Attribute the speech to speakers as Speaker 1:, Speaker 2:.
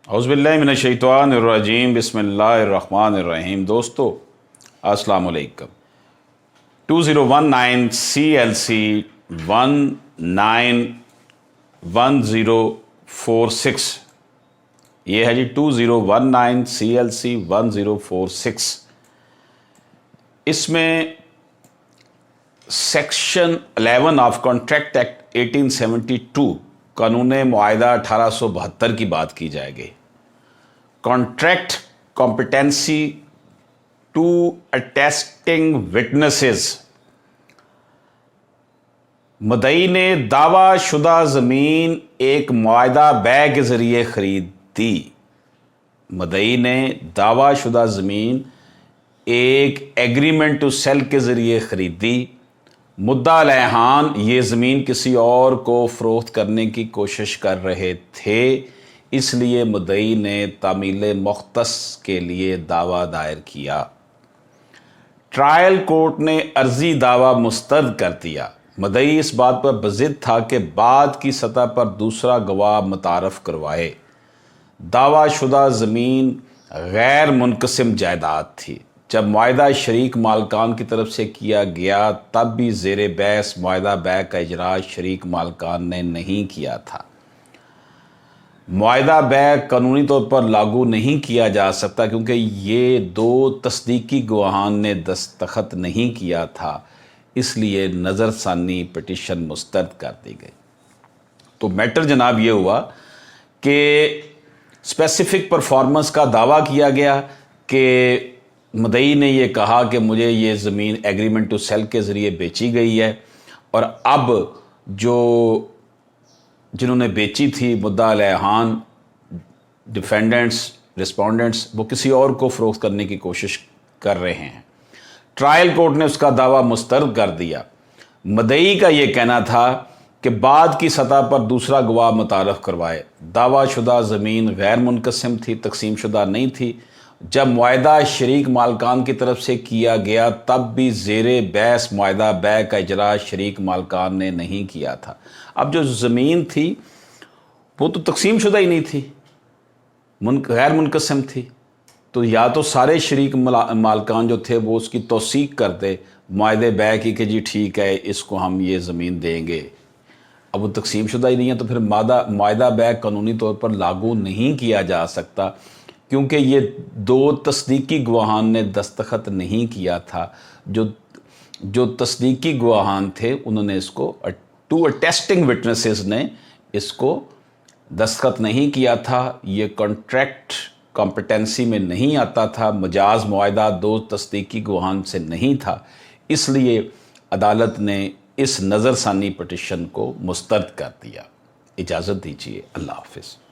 Speaker 1: औज़ुबिल्लाहि मिनश्शैतानिर्रजीम बिस्मिल्लाहिर्रहमानिर्रहीम। दोस्तों अस्सलाम वालेकुम। 2019 CLC 191046, ये है जी 2019 CLC 1046। इसमें सेक्शन 11 ऑफ कॉन्ट्रैक्ट एक्ट 1872 कानून मुआहदा 1872 की बात की जाएगी। Contract competency to attesting witnesses. मुद्दई ने दावा शुदा ज़मीन एक मुआहदा बै के ज़रिए ख़रीदी। मुद्दई ने दावा शुदा ज़मीन एक एग्रीमेंट टू सेल के ज़रिए ख़रीदी। मुद्दा अलैहान ये ज़मीन किसी और को फ़रोख्त करने की कोशिश कर रहे थे, इसलिए मुद्दई ने तामील मुख्तस के लिए दावा दायर किया। ट्रायल कोर्ट ने अर्जी दावा मुस्तरद कर दिया। मुद्दई इस बात पर बज़िद था कि बाद की सतह पर दूसरा गवाह मुतारफ़ करवाए। दावा शुदा ज़मीन गैर मुनक़सिम जायदाद थी। जब मुआहदा शरीक मालकान की तरफ से किया गया तब भी ज़ेर बहस मुआहदा बै का इजरा शरीक मालकान ने नहीं किया था। मुआहदा बै कानूनी तौर पर लागू नहीं किया जा सकता क्योंकि ये दो तस्दीकी गवाहान ने दस्तखत नहीं किया था, इसलिए नज़रसानी पिटीशन मुस्तरद कर दी गई। तो मैटर जनाब ये हुआ कि स्पेसिफिक परफॉर्मेंस का दावा किया गया कि मुद्दई ने ये कहा कि मुझे ये ज़मीन एग्रीमेंट टू सेल के ज़रिए बेची गई है और अब जो जिन्होंने बेची थी मुद्दा अलैहान, डिफेंडेंट्स, रिस्पोंडेंट्स, वो किसी और को फ़रोख्त करने की कोशिश कर रहे हैं। ट्रायल कोर्ट ने उसका दावा मुस्तरद कर दिया। मुद्दई का ये कहना था कि बाद की सतह पर दूसरा गवाह मुतारफ़ करवाए। दावा शुदा ज़मीन गैर मुनक़सिम थी, तकसीम शुदा नहीं थी। जब मुआहदा शरीक मालकान की तरफ से किया गया तब भी ज़ेरे बहस मुआहदा बै का इजरा शरीक मालकान ने नहीं किया था। अब जो ज़मीन थी वो तो तकसीम शुदा ही नहीं थी, गैर मुनक़सिम थी। तो या तो सारे शरीक मालकान जो थे वो उसकी तौसीक कर दे मुआहदे बै की कि जी ठीक है इसको हम ये ज़मीन देंगे। अब वो तकसीम शुदा ही नहीं है तो फिर मुआहदा बै कानूनी तौर पर लागू नहीं किया जा सकता क्योंकि ये दो तस्दीकी गवाहान ने दस्तखत नहीं किया था। जो तस्दीकी गवाहान थे उन्होंने इसको टू अटेस्टिंग विटनेसेस ने इसको दस्तखत नहीं किया था। ये कॉन्ट्रैक्ट कॉम्पिटेंसी में नहीं आता था। मजाज मुआहदा दो तस्दीकी गवाहान से नहीं था, इसलिए अदालत ने इस नज़रसानी पिटीशन को मुस्तरद कर दिया। इजाज़त दीजिए। अल्लाह हाफ़िज़।